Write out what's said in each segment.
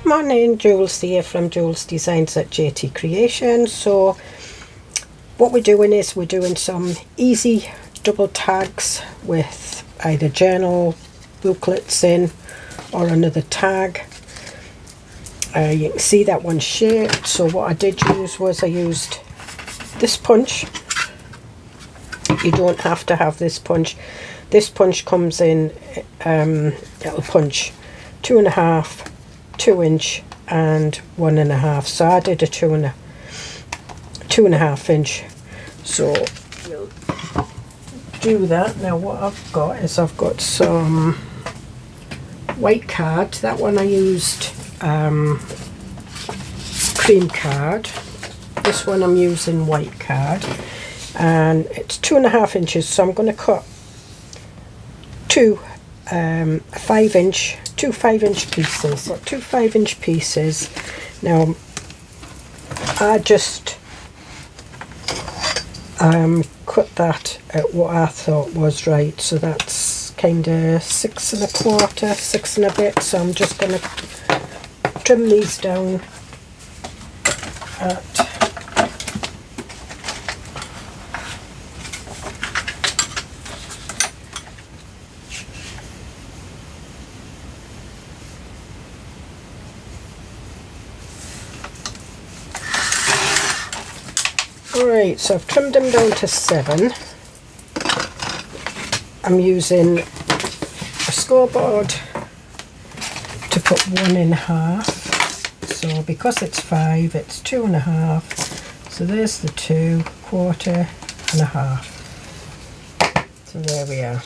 Morning, Jules here from Joolsedesigns at JT Creation. So what we're doing is we're doing some easy double tags with either journal booklets in or another tag. You can see that one's shaped, so what I did use was I used this punch. You don't have to have this punch. This punch comes in, it'll punch 2.5, 2 inch and 1.5. So I did a 2.5 inch. So we'll do that. Now what I've got is I've got some white card. That one I used cream card. This one I'm using white card, and it's 2.5 inches. So I'm going to cut two 5-inch pieces. So two 5-inch pieces. Now I just cut that at what I thought was right, so that's kind of 6 1/4, 6 and a bit. So I'm just going to trim these down at Right, so I've trimmed them down to 7. I'm using a scoreboard to put 1.5. So because it's 5, it's 2.5. So there's the 2, 1/4 and 1/2. So there we are.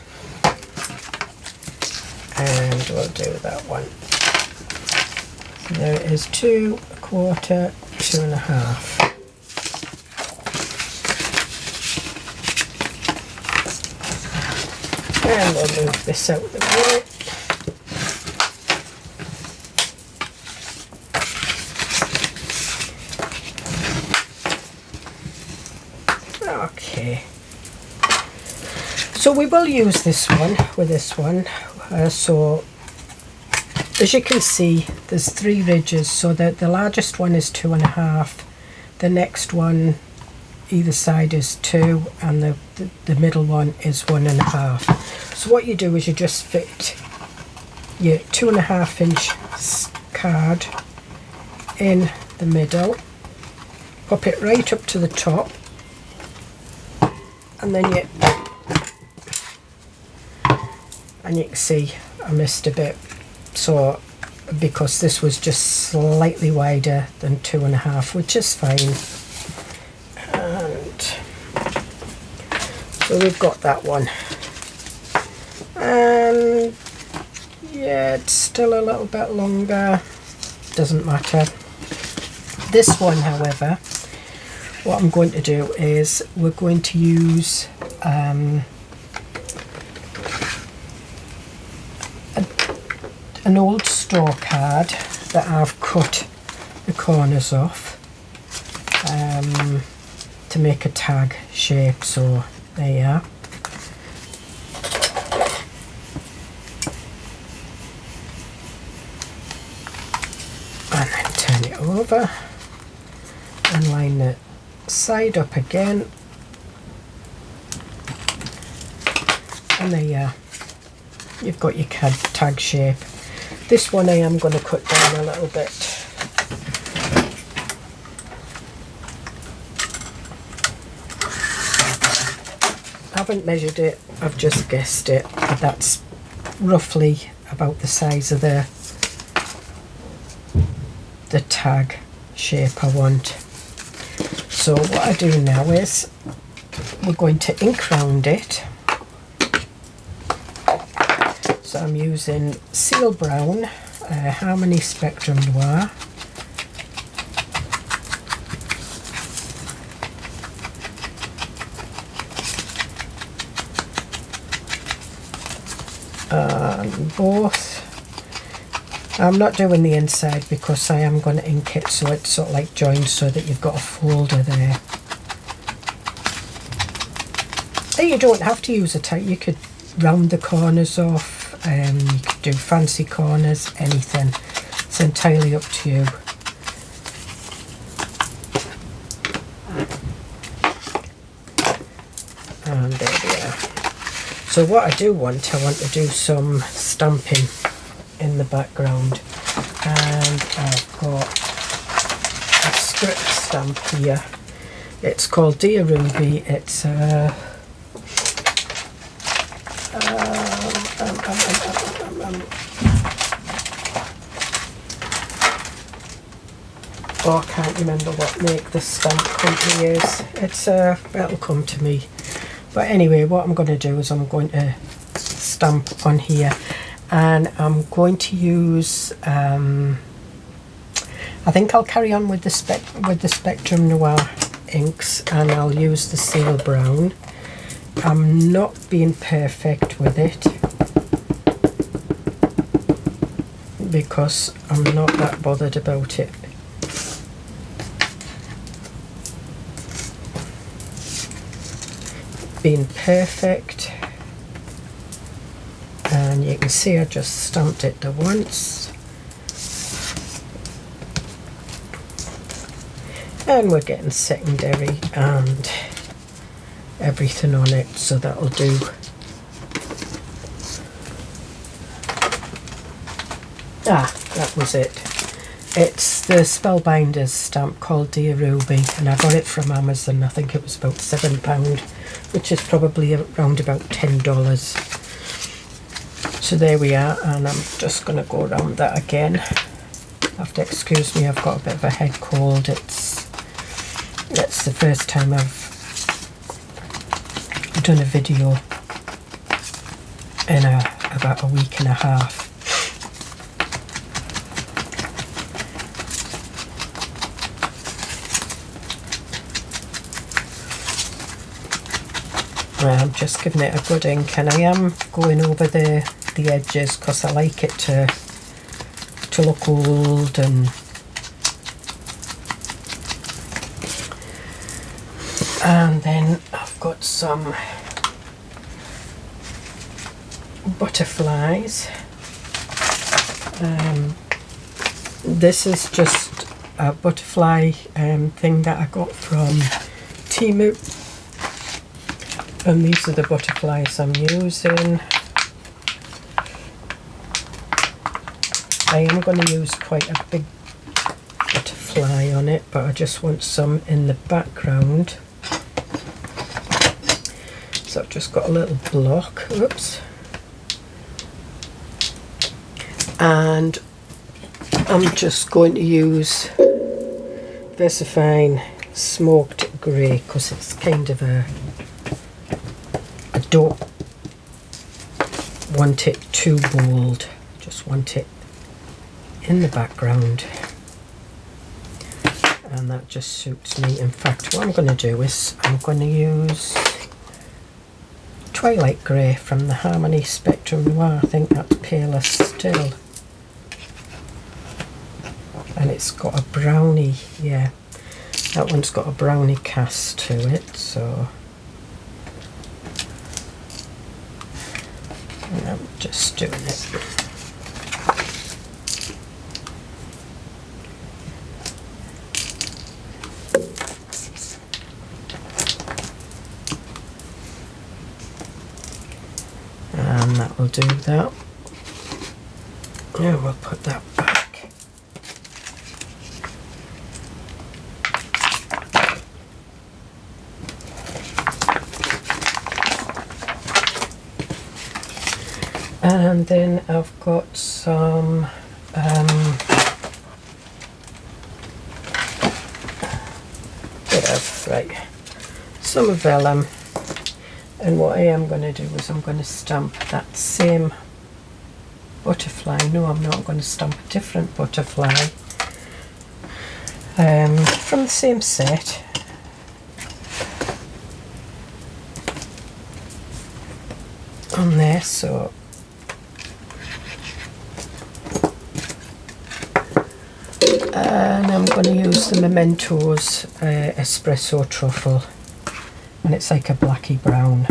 And we'll do that one. So there it is, 2, 1/4, 2.5. And we'll move this out of the way. Okay. So we will use this one with this one. So as you can see, there's 3 ridges. So the largest one is 2.5. The next one either side is 2, and the middle one is 1.5. So what you do is you just fit your 2.5 inch card in the middle, pop it right up to the top, and then you can see I missed a bit, so because this was just slightly wider than 2.5, which is fine. And so we've got that one, and yeah, it's still a little bit longer, doesn't matter. This one, however, what I'm going to do is we're going to use an old store card that I've cut the corners off to make a tag shape. So there you are. And then turn it over and line the side up again, and there you are. You've got your tag shape. This one I am going to cut down a little bit. I haven't measured it, I've just guessed it, but that's roughly about the size of the tag shape I want. So what I do now is we're going to ink round it. So I'm using Seal Brown, Harmony Spectrum Noir. And both. I'm not doing the inside because I am going to ink it so it's sort of like joined so that you've got a folder there. And you don't have to use a tag, you could round the corners off, you could do fancy corners, anything. It's entirely up to you. And there we are. So what I want to do some stamping in the background, and I've got a script stamp here. It's called Dear Ruby. It's oh, I can't remember what make the stamp company is. It's it'll come to me. But anyway, what I'm going to do is I'm going to stamp on here, and I'm going to use I think I'll carry on with the Spectrum Noir inks, and I'll use the Seal Brown. I'm not being perfect with it because I'm not that bothered about it. Being perfect, and you can see I just stamped it the once, and we're getting secondary and everything on it, so that'll do. That was it. It's the Spellbinders stamp called Dear Ruby, and I got it from Amazon. I think it was about £7, which is probably around about $10. So there we are, and I'm just going to go around that again. You have to excuse me, I've got a bit of a head cold. It's the first time I've done a video in about a week and a half. I'm just giving it a good ink, and I am going over the edges because I like it to look old. And then I've got some butterflies. This is just a butterfly thing that I got from Temu. And these are the butterflies I'm using. I am going to use quite a big butterfly on it, but I just want some in the background. So I've just got a little block. Oops. And I'm just going to use VersaFine Smoked Grey because it's kind of I don't want it too bold, just want it in the background, and that just suits me. In fact, what I'm going to do is I'm going to use Twilight Grey from the Harmony Spectrum Noir. I think that's paler still, and it's got a brownie, yeah, that one's got a brownie cast to it, so I'm just doing it. And that will do that. Now we'll put that back. And then I've got some some vellum, and what I am going to do is I'm going to stamp that same butterfly. No, I'm not going to stamp a different butterfly from the same set. On there, so and I'm going to use the Mementos espresso truffle, and it's like a blacky brown.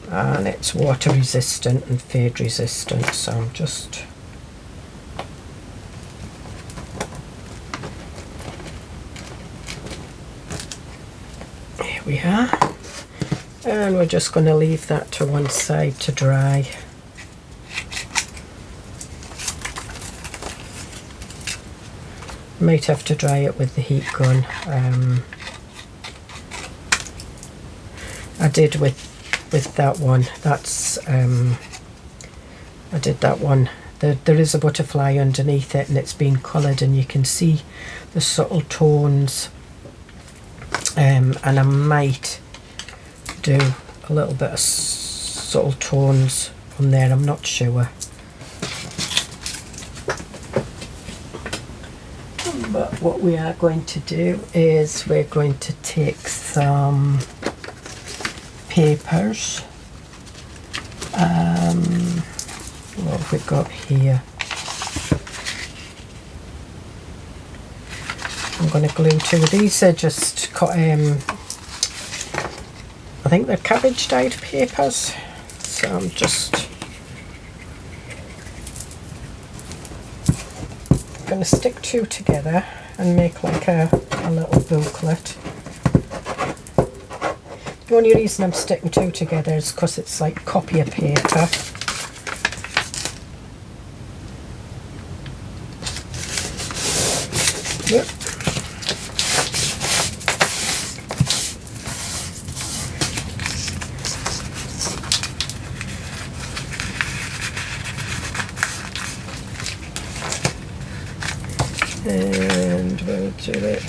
And it's it's water resistant and fade resistant, so I'm just here we are, and we're just going to leave that to one side to dry. Might have to dry it with the heat gun. I did with that one. That's I did that one. There is a butterfly underneath it, and it's been coloured, and you can see the subtle tones. And I might do a little bit of subtle tones on there. I'm not sure. But what we are going to do is we're going to take some papers. What have we got here? I'm going to glue two of these. Are just I think they're cabbage dyed papers. So I'm just going to stick two together and make like a little booklet. The only reason I'm sticking two together is because it's like copier paper. Yep. And we'll do it.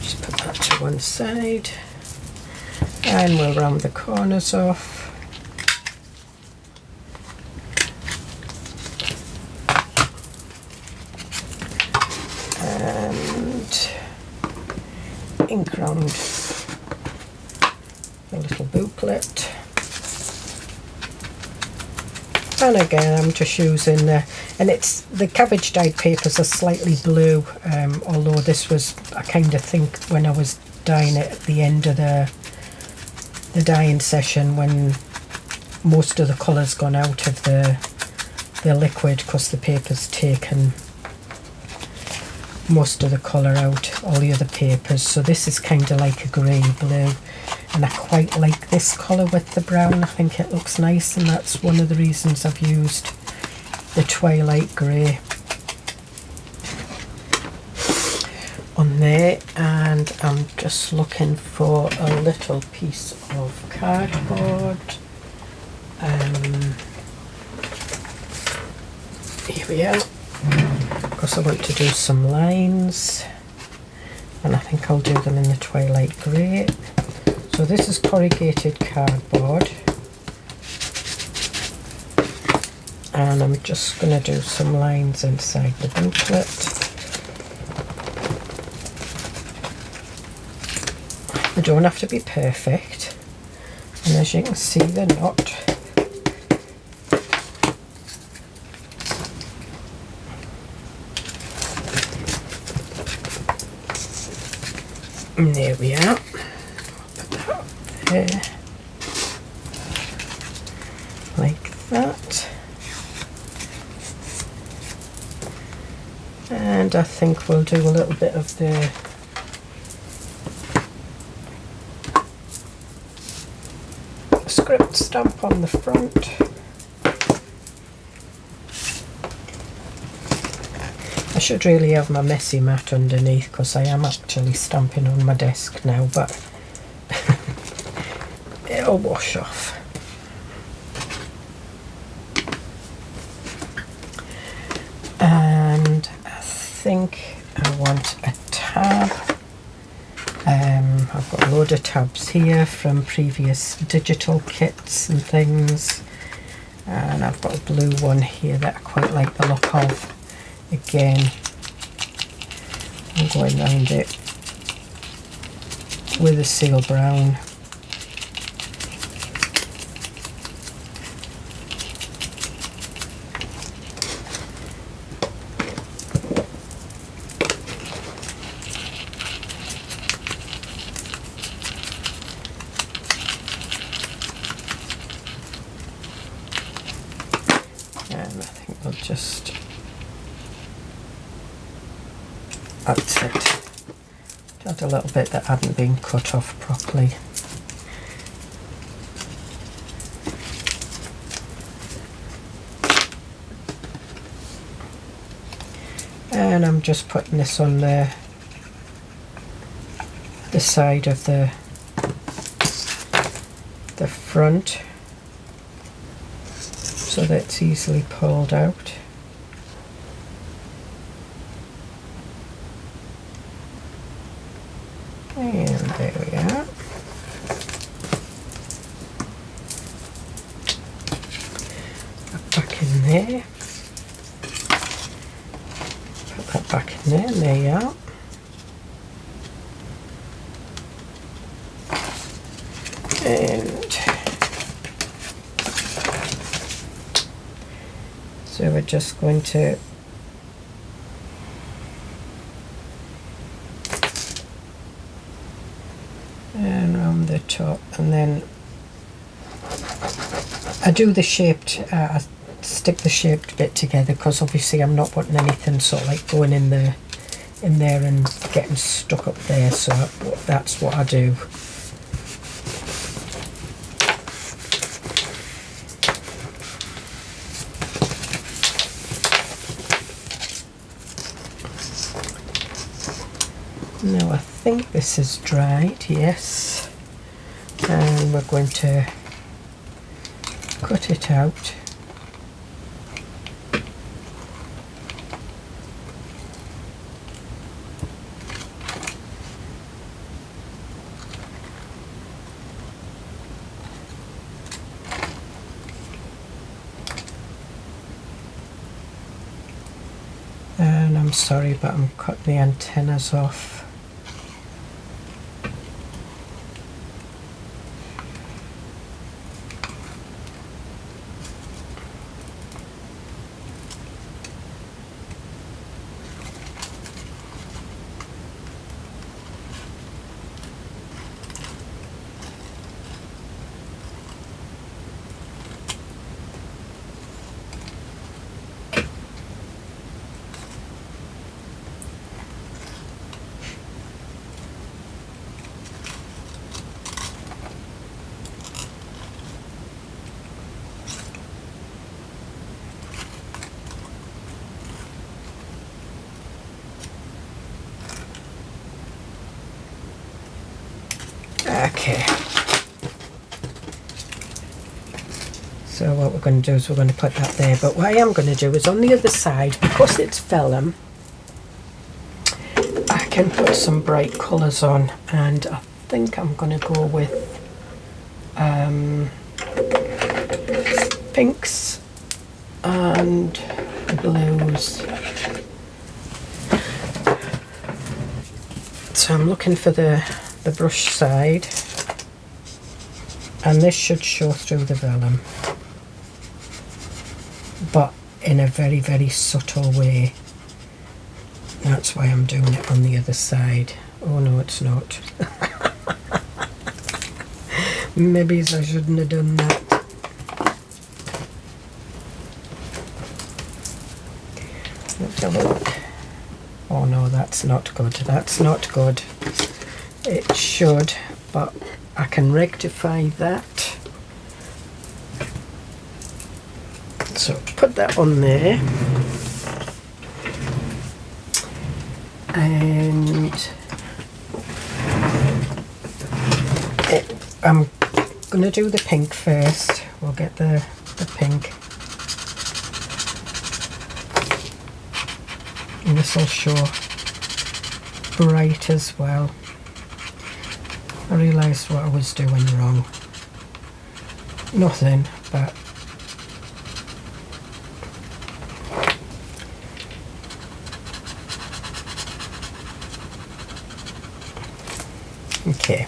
Just put that to one side, and we'll round the corners off. Ink round the little booklet, and again I'm just using and it's the cabbage dyed papers are slightly blue, although this was, I kind of think when I was dyeing it at the end of the dyeing session, when most of the colour's gone out of the liquid, because the paper's taken most of the colour out, all the other papers. So this is kind of like a grey blue, and I quite like this colour with the brown. I think it looks nice, and that's one of the reasons I've used the twilight grey on there. And I'm just looking for a little piece of cardboard. Here we are, because I want to do some lines, and I think I'll do them in the twilight grey. So this is corrugated cardboard, and I'm just going to do some lines inside the booklet. They don't have to be perfect, and as you can see they're not. And there we are. Put that up there, like that. And I think we'll do a little bit of the script stamp on the front. I should really have my messy mat underneath, because I am actually stamping on my desk now, but it'll wash off. And I think I want a tab. I've got a load of tabs here from previous digital kits and things, and I've got a blue one here that I quite like the look of. Again, I'm going around it with a seal brown. That's it. Had a little bit that hadn't been cut off properly. And I'm just putting this on the side of the front so that it's easily pulled out. And there we are. Back in there. Put that back in there, and there you are. And so we're just going to and around the top, and then I do the shaped, I stick the shaped bit together because obviously I'm not putting anything sort of like going in there and getting stuck up there, so that's what I do. Now I think this is dried, yes, and we're going to cut it out. And I'm sorry, but I'm cutting the antennas off. Okay, so what we're going to do is we're going to put that there, but what I am going to do is on the other side, because it's vellum, I can put some bright colours on, and I think I'm going to go with pinks and blues. So I'm looking for the brush side, and this should show through the vellum, but in a very, very subtle way. That's why I'm doing it on the other side. Oh no, it's not. Maybe I shouldn't have done that. Let's have a look. Oh no, that's not good. That's not good. It should, but I can rectify that. So put that on there, and I'm going to do the pink first. We'll get the pink, and this will show bright as well. I realised what I was doing wrong. Nothing, but okay.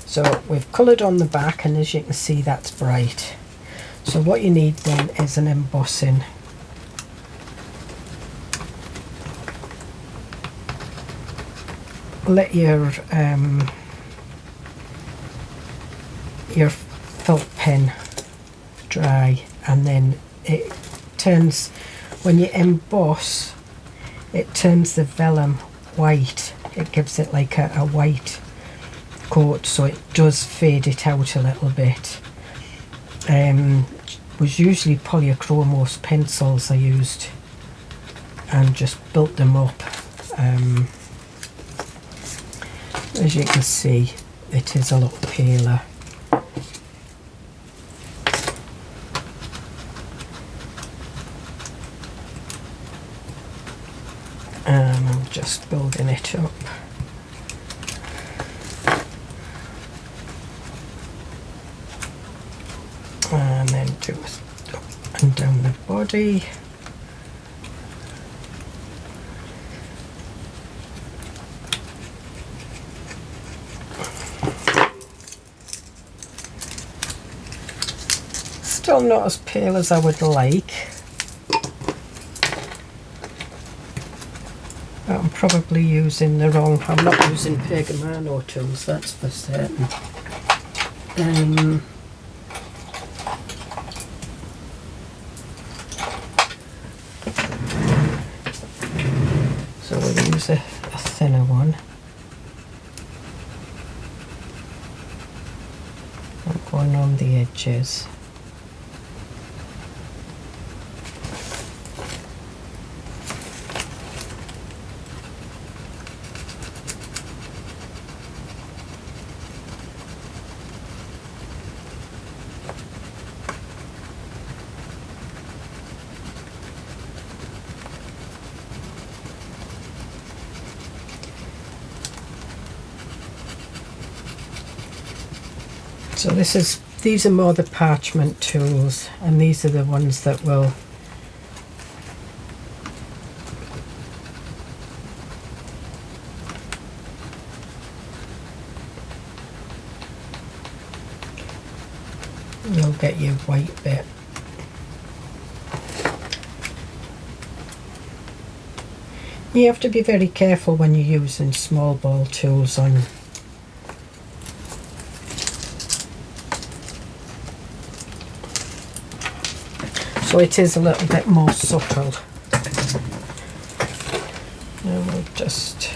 So we've coloured on the back, and as you can see, that's bright. So what you need then is an embossing. Let your felt pen dry, and then it turns, when you emboss, it turns the vellum white, it gives it like a white coat, so it does fade it out a little bit. Was usually polychromos pencils I used and just built them up. As you can see, it is a lot paler. And I'm just building it up. And then do up and down the body. Still not as pale as I would like. But I'm probably using the wrong, I'm not using Pergamano tools, that's for certain. So we'll use a thinner one. I'm going on the edges. So these are more the parchment tools, and these are the ones that will you'll get your white bit. You have to be very careful when you're using small ball tools on so it is a little bit more subtle. Now we'll just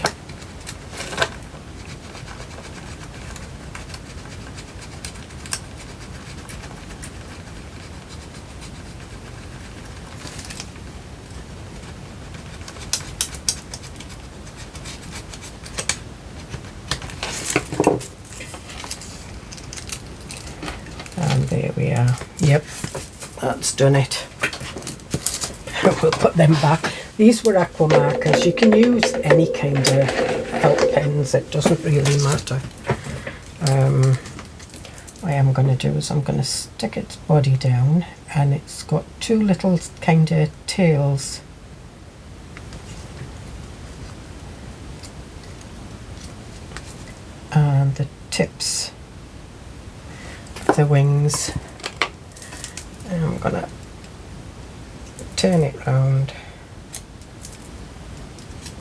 and there we are. Yep, that's done it. We'll put them back. These were aqua markers. You can use any kind of felt pens, it doesn't really matter. What I am going to do is I'm going to stick its body down, and it's got two little kind of tails. And the tips, the wings. And I'm going to turn it round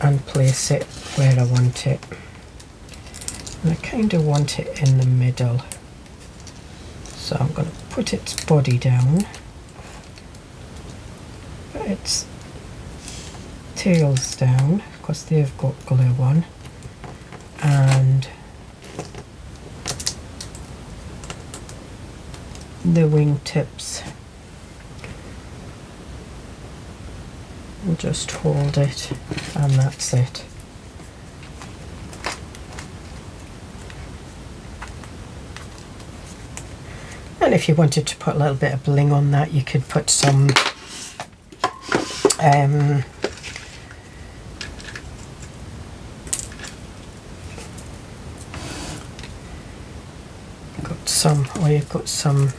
and place it where I want it. And I kind of want it in the middle. So I'm going to put its body down, put its tails down, because they've got glue on, and the wing tips. And just hold it, and that's it. And if you wanted to put a little bit of bling on that, you could put some you've got some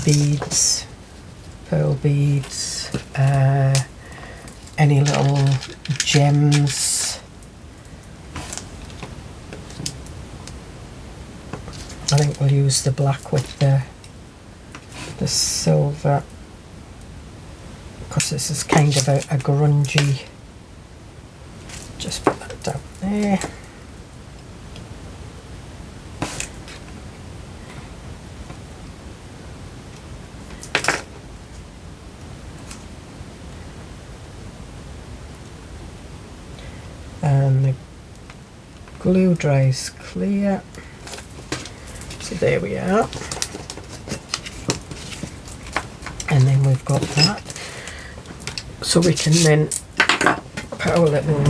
beads, pearl beads, any little gems. I think we'll use the black with the silver, because this is kind of a grungy. Just put that down there. and the glue dries clear. So there we are. And then we've got that. So we can then put our little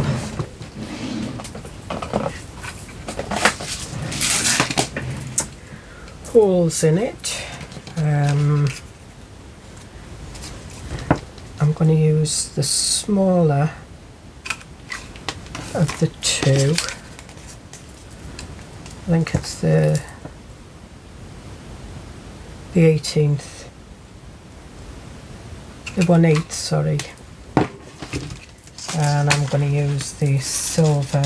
holes in it. I'm going to use the smaller of the two. I think it's the 18th, the 1/8, sorry. And I'm going to use the silver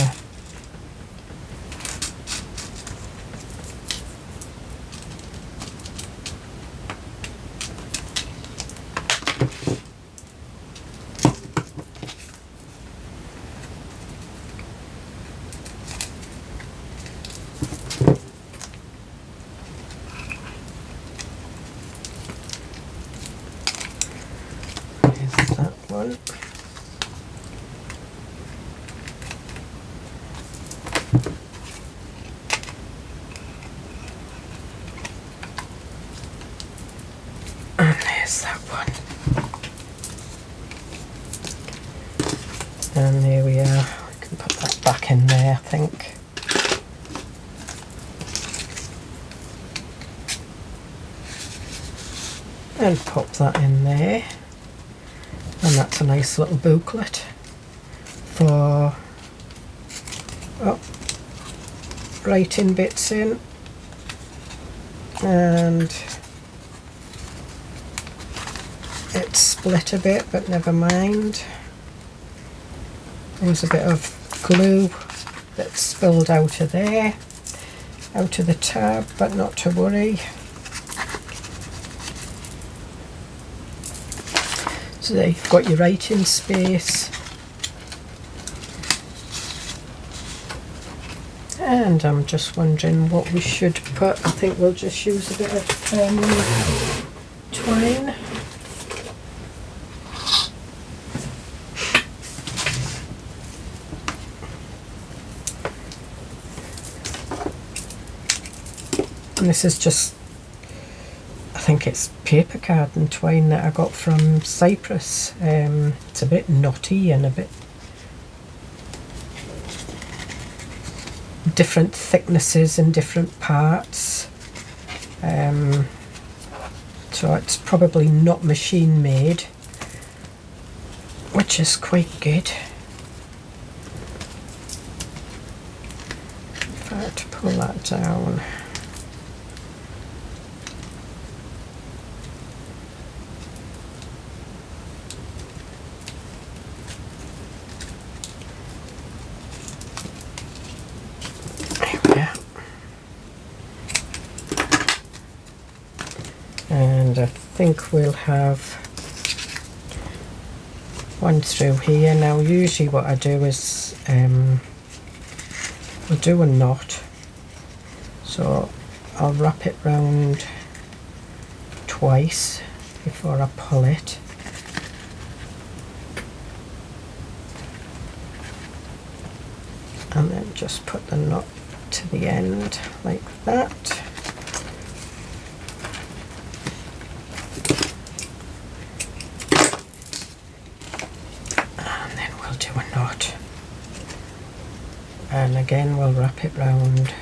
one. And there's that one. And there we are. We can put that back in there, I think. And pop that in there. And that's a nice little booklet for writing bits in. And it's split a bit, but never mind. There was a bit of glue that spilled out of there, out of the tab, but not to worry. So there you've got your writing space. And I'm just wondering what we should put. I think we'll just use a bit of twine. And this is just, I think it's paper card and twine that I got from Cyprus. It's a bit knotty and a bit different thicknesses and different parts. So it's probably not machine made, which is quite good. If I had to pull that down. And I think we'll have one through here. Now usually what I do is we'll do a knot, so I'll wrap it round twice before I pull it. And then just put the knot to the end like that. And again we'll wrap it round.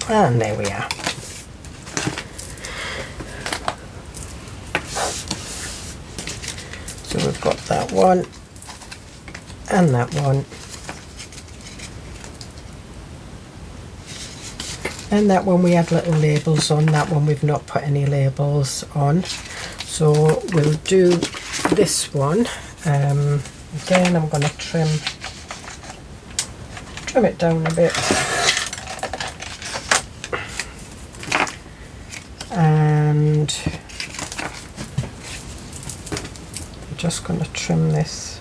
And there we are. So we've got that one and that one. And that one we had little labels on, that one we've not put any labels on. So we'll do this one. Again, I'm going to trim it down a bit. And I'm just going to trim this.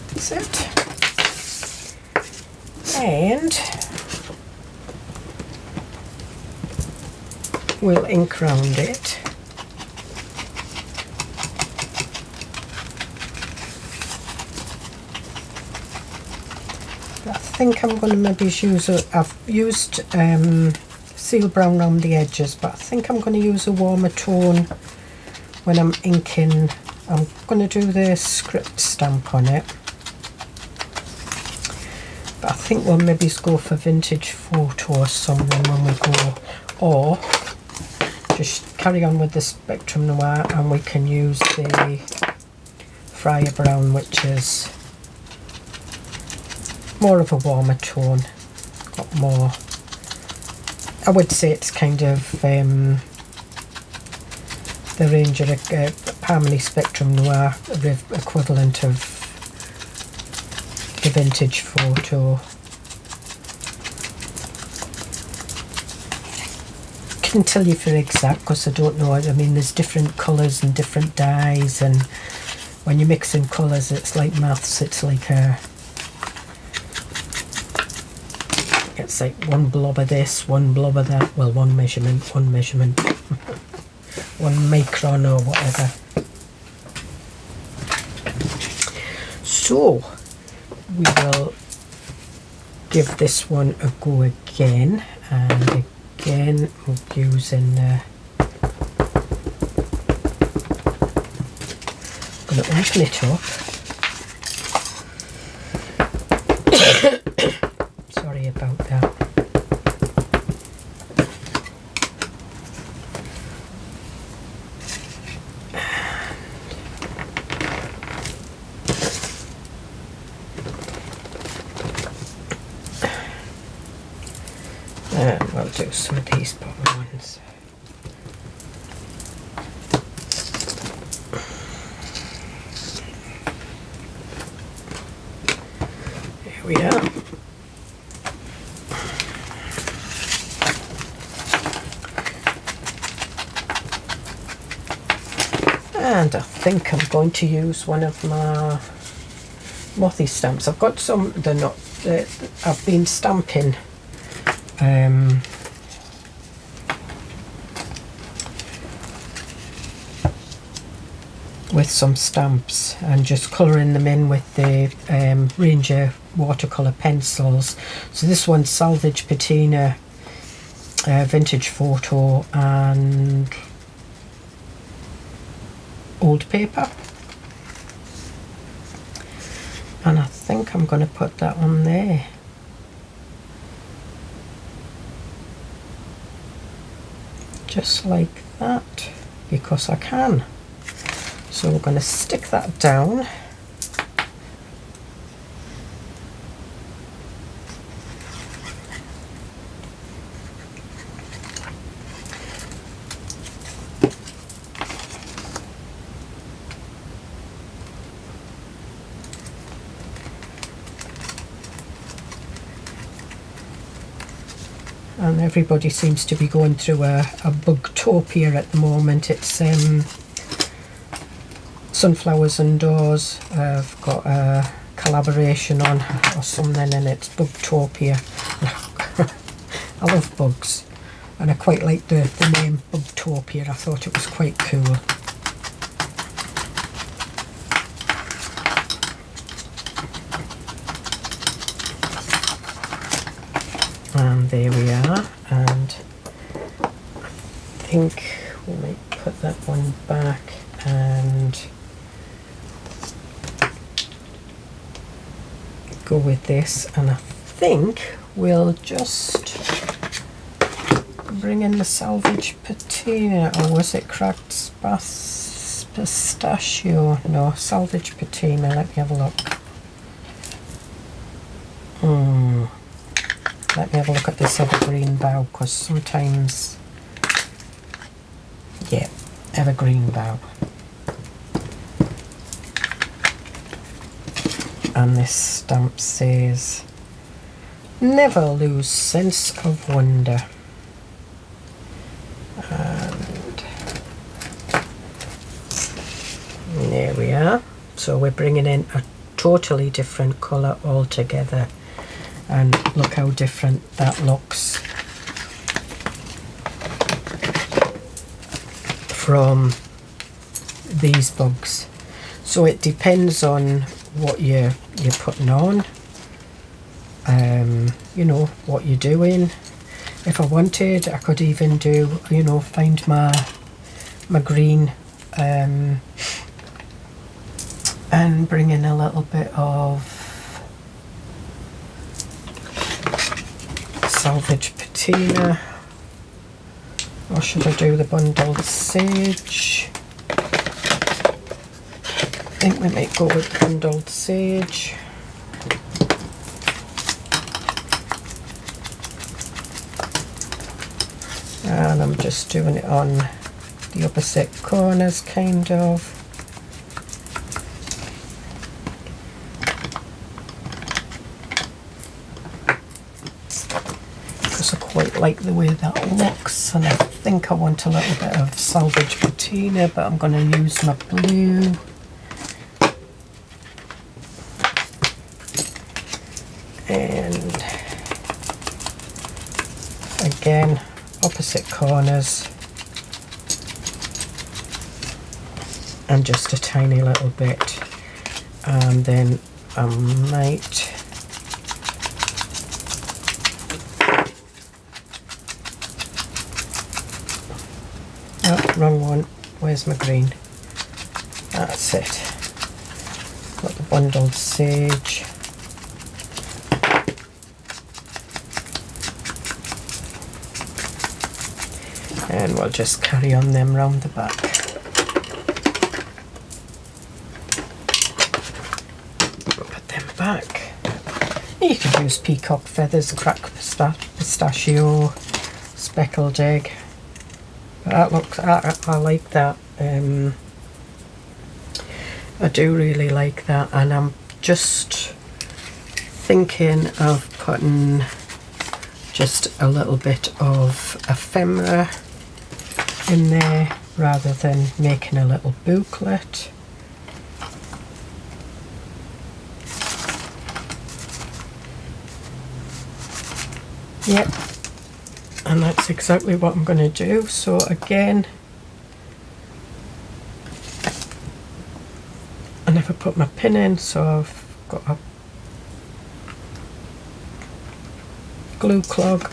That's it. And we'll ink round it. I think I'm going to maybe use I've used seal brown around the edges, but I think I'm going to use a warmer tone when I'm inking. I'm going to do the script stamp on it, but I think we'll maybe go for vintage photo or something when we go, or just carry on with the Spectrum Noir and we can use the Fryer Brown, which is more of a warmer tone, got more, I would say it's kind of the Ranger Harmony Spectrum Noir equivalent of the vintage photo. Couldn't tell you for exact because I don't know. I mean, there's different colours and different dyes, and when you mix in colours it's like maths. It's like it's like one blob of this, one blob of that, well, one measurement, one micron or whatever. So we will give this one a go again, and again we're using I'm going to open it up. Sorry about that. We'll do some of these bottom ones. Here we are. And I think I'm going to use one of my mothy stamps. I've got some, they're not, I've been stamping with some stamps and just colouring them in with the Ranger watercolour pencils. So this one's Salvage Patina, Vintage Photo and Old Paper. And I think I'm going to put that on there. Just like that, because I can. So we're going to stick that down. And everybody seems to be going through a bugtopia at the moment. It's Sunflowers and Doors. I've got a collaboration on or something, and it's Bugtopia. I love bugs, and I quite like the name Bugtopia. I thought it was quite cool. And there we are, and I think we might put that one back and go with this, and I think we'll just bring in the Salvage Patina, or was it Cracked Pistachio? No, Salvage Patina. Let me have a look. Let me have a look at this evergreen bow, because sometimes, yeah, evergreen bow. And this stamp says, never lose sense of wonder. There we are. So we're bringing in a totally different colour altogether, and look how different that looks from these bugs. So it depends on what you're putting on, you know, what you're doing. If I wanted, I could even do, you know, find my green and bring in a little bit of salvage patina, or should I do the bundled sage? I think we might go with bundled sage. And I'm just doing it on the opposite corners, kind of. Because I quite like the way that looks, and I think I want a little bit of salvage patina, but I'm going to use my blue. And again, opposite corners, and just a tiny little bit, and then I might oh, wrong one, where's my green? That's it. Got the bundled sage. And we'll just carry on them round the back. Put them back. You can use peacock feathers, cracked pistachio, speckled egg. That looks, I like that. I do really like that, and I'm just thinking of putting just a little bit of ephemera in there rather than making a little booklet. Yep, and that's exactly what I'm going to do. So again, I never put my pin in, so I've got a glue clog.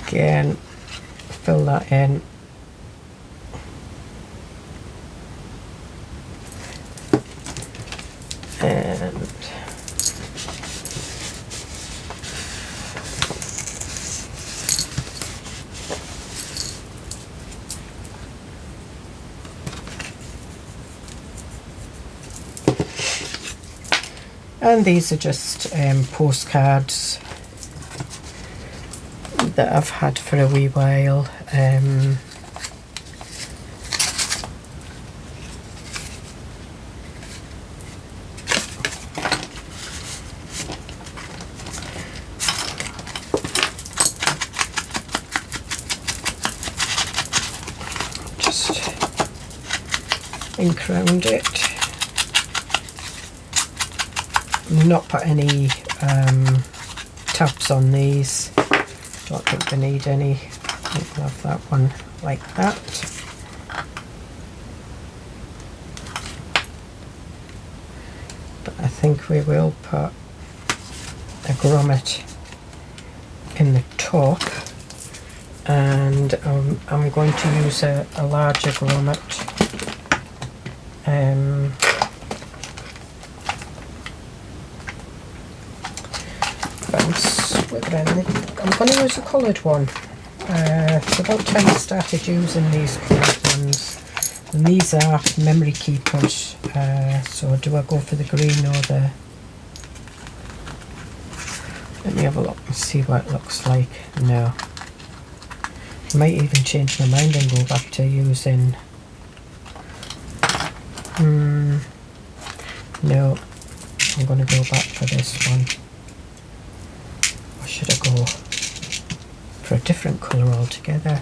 Again, fill that in. And these are just postcards that I've had for a wee while. Just ink around it. Not put any tabs on these. Don't think they need any. I think we'll have that one like that. But I think we will put a grommet in the top, and I'm going to use a larger grommet. I'm going to use a coloured one. It's about time I started using these coloured ones, and these are memory keepers. So do I go for the green or the... Let me have a look and see what it looks like. No. I might even change my mind and go back to using... No, I'm going to go back for this one. Or should I go? for a different colour altogether.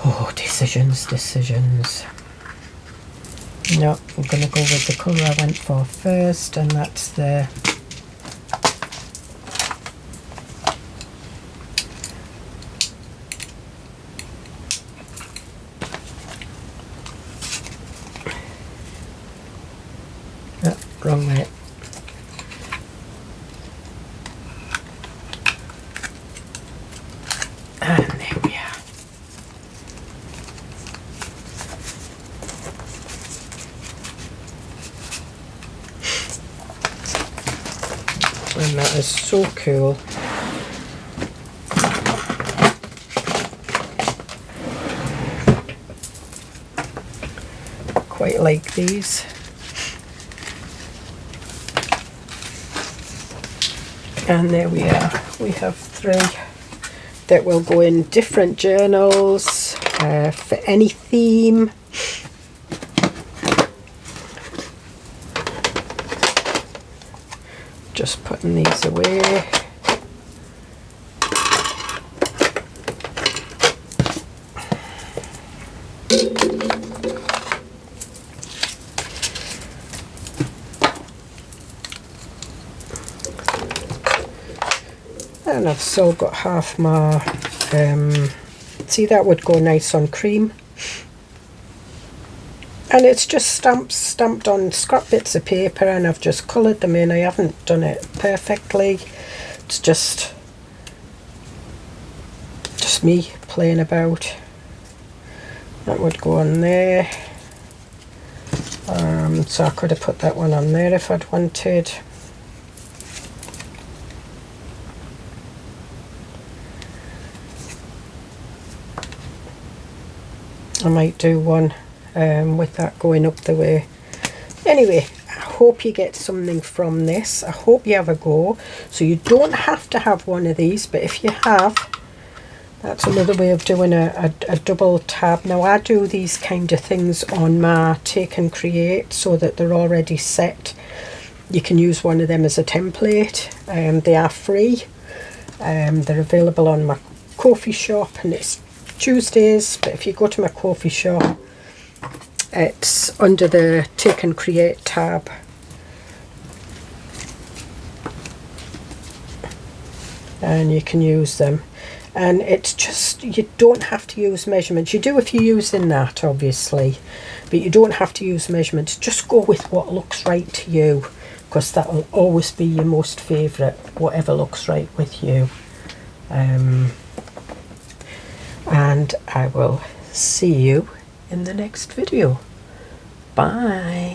Oh, decisions. No, I'm going to go with the colour I went for first, and that's the wrong way. And there we are. And that is so cool. Quite like these. And there we are. We have 3 that will go in different journals for any theme. Just putting these away. And I've still got half my, see, that would go nice on cream. And it's just stamped on scrap bits of paper, and I've just coloured them in. I haven't done it perfectly. It's just me playing about. That would go on there. So I could have put that one on there if I'd wanted. I might do one with that going up the way. Anyway, I hope you get something from this. I hope you have a go. So you don't have to have one of these, but if you have, that's another way of doing a double tab. Now I do these kind of things on my Take and Create so that they're already set. You can use one of them as a template. They are free. They're available on my Ko-fi shop, and it's Tuesdays, but if you go to my Ko-fi shop, it's under the Take and Create tab. And you can use them. And it's just, you don't have to use measurements. You do if you're using that, obviously, but you don't have to use measurements. Just go with what looks right to you, because that will always be your most favourite, whatever looks right with you. And I will see you in the next video. Bye.